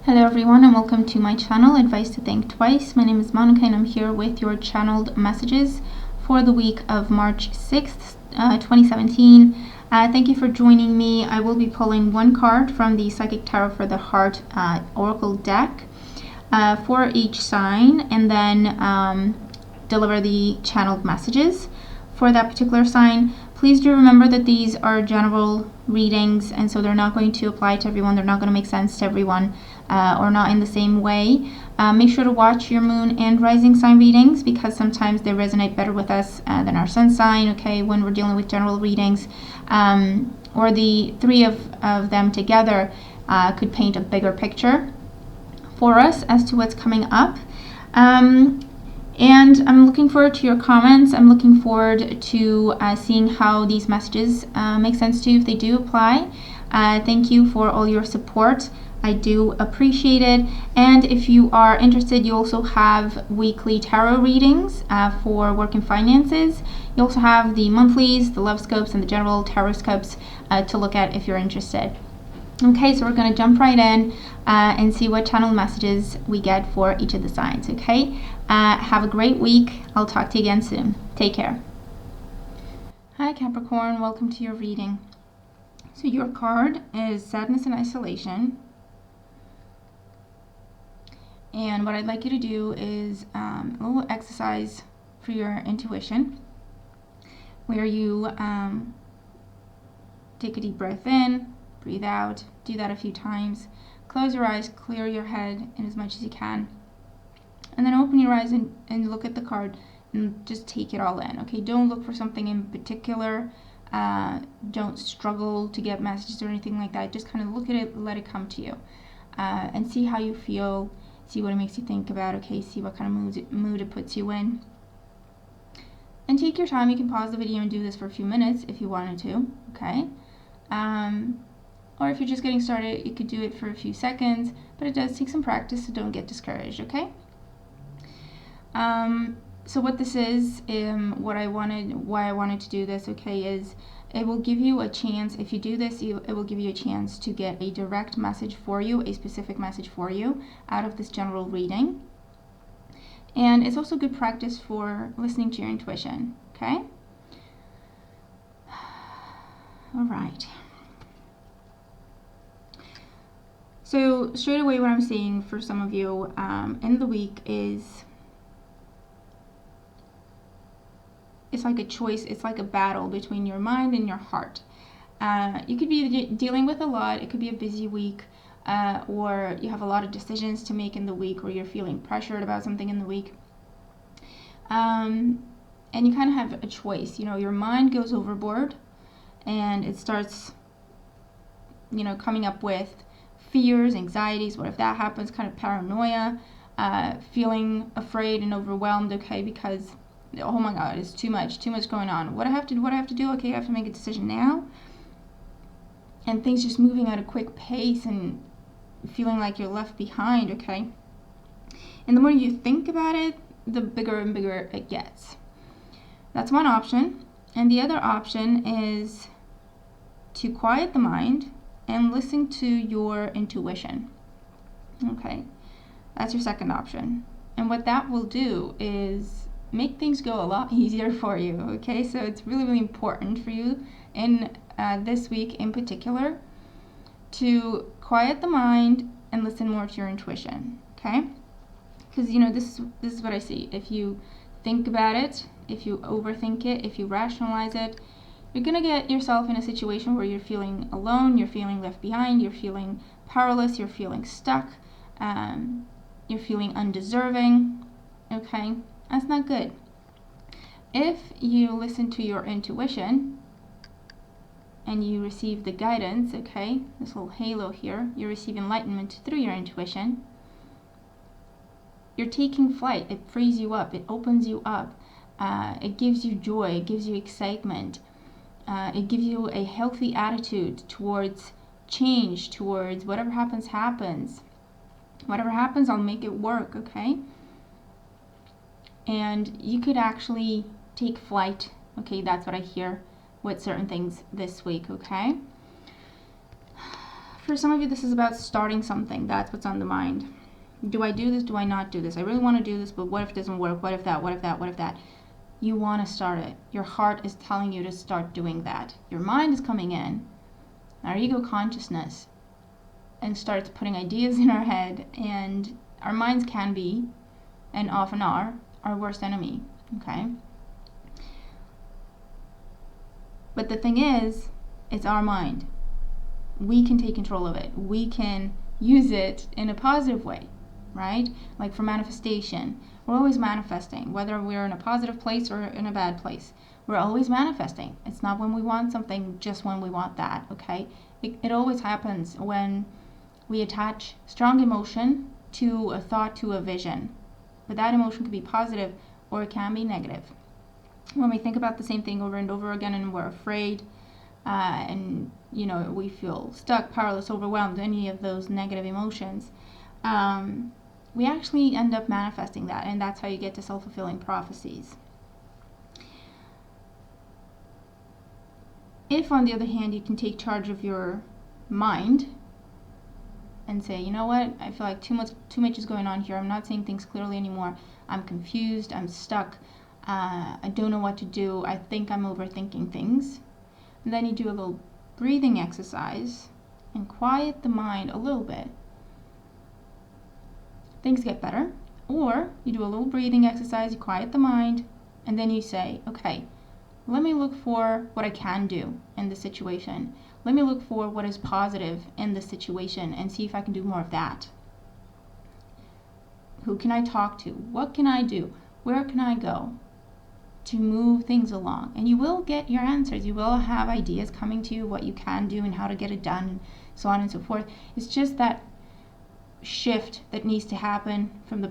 Hello everyone and welcome to my channel, Advice to Think Twice. My name is Monica and I'm here with your channeled messages for the week of March 6th, 2017. Thank you for joining me. I will be pulling one card from the Psychic Tarot for the Heart Oracle deck for each sign, and then deliver the channeled messages for that particular sign. Please do remember that these are general readings, and so they're not going to apply to everyone. They're not going to make sense to everyone, or not in the same way. Make sure to watch your moon and rising sign readings, because sometimes they resonate better with us than our sun sign, okay, when we're dealing with general readings. Or the three of them together could paint a bigger picture for us as to what's coming up. And I'm looking forward to your comments. I'm looking forward to seeing how these messages make sense to you, if they do apply. Thank you for all your support. I do appreciate it. And if you are interested, you also have weekly tarot readings for work and finances. You also have the monthlies, the love scopes, and the general tarot scopes to look at if you're interested. Okay, so we're going to jump right in and see what channel messages we get for each of the signs, okay? Have a great week. I'll talk to you again soon. Take care. Hi Capricorn, welcome to your reading. So your card is Sadness and Isolation. And what I'd like you to do is a little exercise for your intuition, where you take a deep breath in, breathe out, do that a few times, close your eyes, clear your head in as much as you can, and then open your eyes and look at the card and just take it all in, okay? Don't look for something in particular, don't struggle to get messages or anything like that. Just kind of look at it, let it come to you, and see how you feel, see what it makes you think about, okay? See what kind of mood it puts you in. And take your time. You can pause the video and do this for a few minutes if you wanted to, okay? Or if you're just getting started, you could do it for a few seconds, but it does take some practice, so don't get discouraged, okay? So what this is, why I wanted to do this, okay, is it will give you a chance. If you do this, it will give you a chance to get a direct message for you, a specific message for you out of this general reading. And it's also good practice for listening to your intuition, okay? All right. So straight away, what I'm seeing for some of you in the week is, it's like a choice. It's like a battle between your mind and your heart. You could be dealing with a lot. It could be a busy week, or you have a lot of decisions to make in the week, or you're feeling pressured about something in the week. And you kind of have a choice. You know, your mind goes overboard and it starts, you know, coming up with fears, anxieties. What if that happens? Kind of paranoia, feeling afraid and overwhelmed, okay, because oh my god, it's too much going on. What do I have to do? Okay, I have to make a decision now. And things just moving at a quick pace and feeling like you're left behind, okay? And the more you think about it, the bigger and bigger it gets. That's one option. And the other option is to quiet the mind and listen to your intuition, okay? That's your second option. And what that will do is make things go a lot easier for you, okay? So it's really, really important for you in this week in particular to quiet the mind and listen more to your intuition, okay? Because, you know, this is what I see. If you think about it, if you overthink it, if you rationalize it, you're going to get yourself in a situation where you're feeling alone, you're feeling left behind, you're feeling powerless, you're feeling stuck, you're feeling undeserving, okay? That's not good. If you listen to your intuition and you receive the guidance, okay, this little halo here, you receive enlightenment through your intuition, you're taking flight. It frees you up, it opens you up, it gives you joy, it gives you excitement, it gives you a healthy attitude towards change, towards whatever happens, whatever happens, I'll make it work, okay? And you could actually take flight, okay? That's what I hear with certain things this week, okay? For some of you, this is about starting something. That's what's on the mind. Do I do this? Do I not do this? I really want to do this, but what if it doesn't work? What if that? What if that? What if that? You want to start it. Your heart is telling you to start doing that. Your mind is coming in, our ego consciousness, and starts putting ideas in our head. And our minds can be, and often are, our worst enemy. Okay? But the thing is, it's our mind. We can take control of it. We can use it in a positive way, right? Like for manifestation. We're always manifesting, whether we're in a positive place or in a bad place. We're always manifesting. It's not when we want something, just when we want that, okay? It always happens when we attach strong emotion to a thought, to a vision. But that emotion can be positive or it can be negative. When we think about the same thing over and over again and we're afraid, and we feel stuck, powerless, overwhelmed, any of those negative emotions, we actually end up manifesting that, and that's how you get to self-fulfilling prophecies. If, on the other hand, you can take charge of your mind and say, you know what, I feel like too much is going on here. I'm not seeing things clearly anymore. I'm confused. I'm stuck. I don't know what to do. I think I'm overthinking things. And then you do a little breathing exercise and quiet the mind a little bit. Things get better. Or you do a little breathing exercise, you quiet the mind, and then you say, okay, let me look for what I can do in this situation. Let me look for what is positive in this situation and see if I can do more of that. Who can I talk to? What can I do? Where can I go to move things along? And you will get your answers. You will have ideas coming to you, what you can do and how to get it done, and so on and so forth. It's just that shift that needs to happen from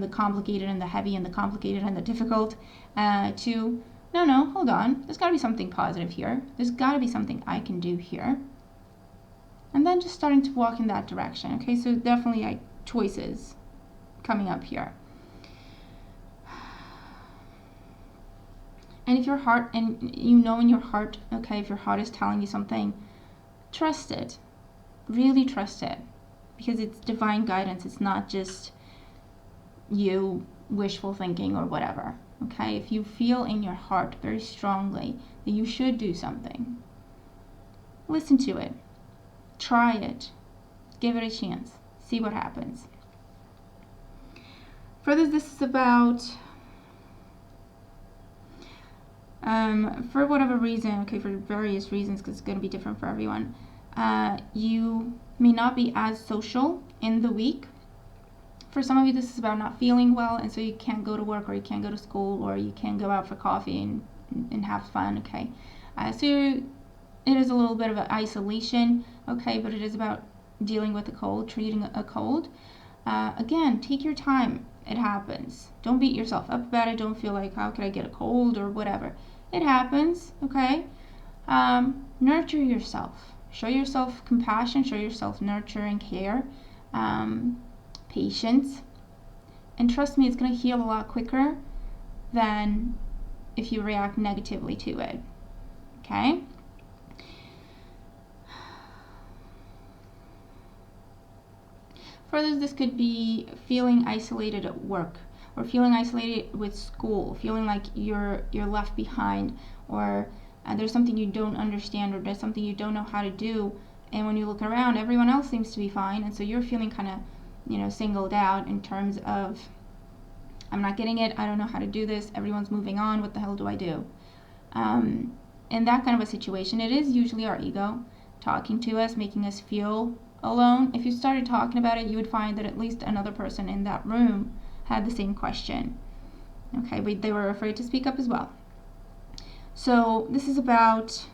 the complicated and the heavy and the complicated and the difficult to no, hold on, there's got to be something positive here. There's got to be something I can do here. And then just starting to walk in that direction. Okay, so definitely choices coming up here. And if your heart, and in your heart, okay, if your heart is telling you something, trust it. Really trust it. Because it's divine guidance. It's not just you wishful thinking or whatever. Okay, if you feel in your heart very strongly that you should do something, listen to it. Try it. Give it a chance. See what happens. Further, this is about, for whatever reason, okay, for various reasons, because it's going to be different for everyone, you may not be as social in the week. For some of you, this is about not feeling well, and so you can't go to work, or you can't go to school, or you can't go out for coffee and have fun, okay? So it is a little bit of an isolation, okay, but it is about dealing with a cold, treating a cold. Again, take your time. It happens. Don't beat yourself up about it. Don't feel like, how could I get a cold or whatever. It happens, okay? Nurture yourself. Show yourself compassion. Show yourself nurture and care. Patience, and trust me, it's going to heal a lot quicker than if you react negatively to it. Okay? Further, this could be feeling isolated at work, or feeling isolated with school, feeling like you're left behind, or there's something you don't understand, or there's something you don't know how to do, and when you look around, everyone else seems to be fine, and so you're feeling kind of singled out in terms of, I'm not getting it, I don't know how to do this, everyone's moving on, what the hell do I do? In that kind of a situation, it is usually our ego talking to us, making us feel alone. If you started talking about it, you would find that at least another person in that room had the same question. Okay, but they were afraid to speak up as well. So this is about,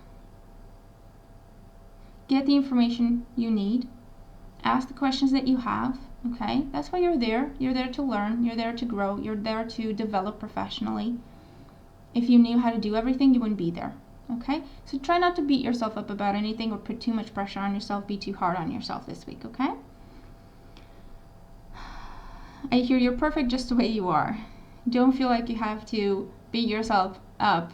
get the information you need, ask the questions that you have. Okay, that's why you're there. You're there to learn. You're there to grow. You're there to develop professionally. If you knew how to do everything, you wouldn't be there. Okay, so try not to beat yourself up about anything or put too much pressure on yourself. Be too hard on yourself this week. Okay. I hear you're perfect just the way you are. Don't feel like you have to beat yourself up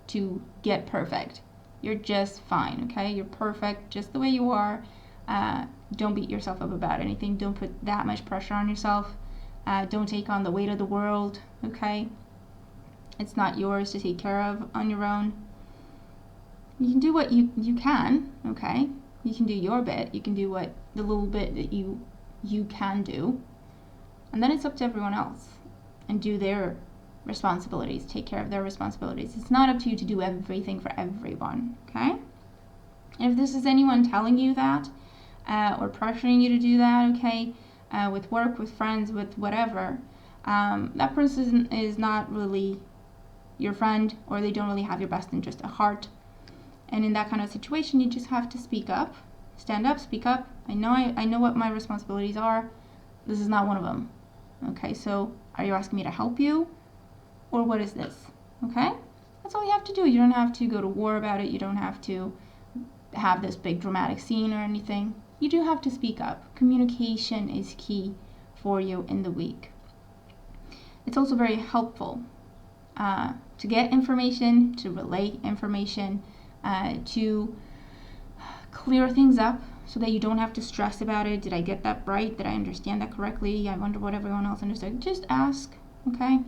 to get perfect. You're just fine. Okay, you're perfect just the way you are. Don't beat yourself up about anything. Don't put that much pressure on yourself. Don't take on the weight of the world, okay? It's not yours to take care of on your own. You can do what you can, okay? You can do your bit. You can do what the little bit that you can do. And then it's up to everyone else, and do their responsibilities, take care of their responsibilities. It's not up to you to do everything for everyone, okay? And if this is anyone telling you that, or pressuring you to do that, okay, with work, with friends, with whatever, that person is not really your friend, or they don't really have your best interest at heart. And in that kind of situation, you just have to speak up, stand up, speak up. I know what my responsibilities are. This is not one of them. Okay, so are you asking me to help you? Or what is this? Okay? That's all you have to do. You don't have to go to war about it. You don't have to have this big dramatic scene or anything. You do have to speak up. Communication is key for you in the week. It's also very helpful to get information, to relay information, to clear things up so that you don't have to stress about it. Did I get that right? Did I understand that correctly? I wonder what everyone else understood. Just ask, okay?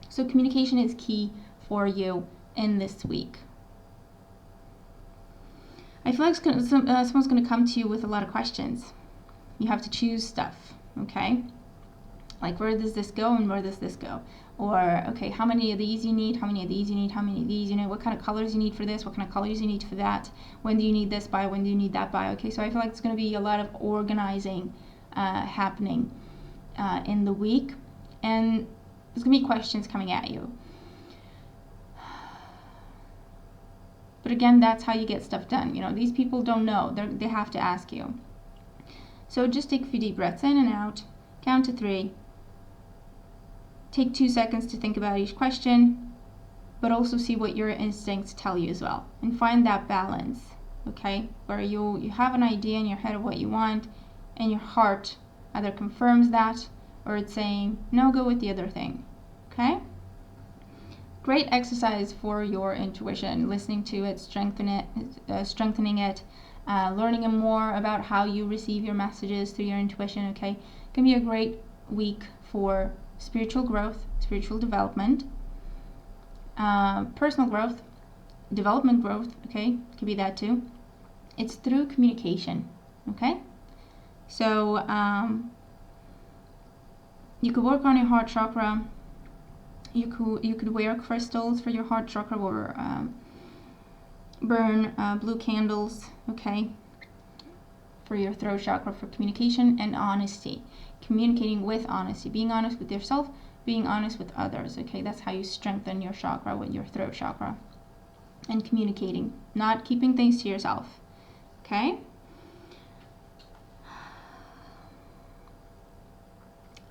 So communication is key for you in this week. I feel like someone's going to come to you with a lot of questions. You have to choose stuff, okay? Like, where does this go and where does this go? Or, okay, how many of these you need, how many of these you need, how many of these you need, what kind of colors you need for this, what kind of colors you need for that, when do you need this by, when do you need that by, okay? So I feel like it's going to be a lot of organizing happening in the week, and there's going to be questions coming at you. But again, that's how you get stuff done. You know, these people don't know. They have to ask you. So just take a few deep breaths in and out, count to 3. Take 2 seconds to think about each question, but also see what your instincts tell you as well. And find that balance, okay? Where you have an idea in your head of what you want, and your heart either confirms that, or it's saying, no, go with the other thing, okay? Great exercise for your intuition, listening to it, strengthening it, learning more about how you receive your messages through your intuition, okay? It can be a great week for spiritual growth, spiritual development, personal growth, development growth, okay? Could be that too. It's through communication, okay? So you could work on your heart chakra. You could wear crystals for your heart chakra, or burn blue candles, okay, for your throat chakra, for communication and honesty. Communicating with honesty, being honest with yourself, being honest with others, okay? That's how you strengthen your chakra, with your throat chakra. And communicating, not keeping things to yourself, okay?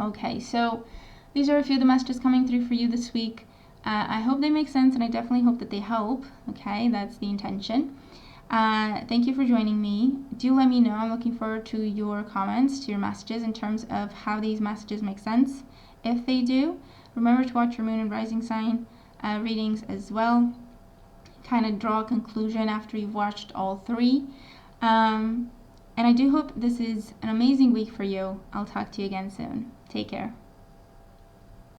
Okay, so these are a few of the messages coming through for you this week. I hope they make sense, and I definitely hope that they help, okay? That's the intention. Thank you for joining me. Do let me know. I'm looking forward to your comments, to your messages in terms of how these messages make sense. If they do, remember to watch your moon and rising sign readings as well. Kind of draw a conclusion after you've watched all 3. And I do hope this is an amazing week for you. I'll talk to you again soon. Take care.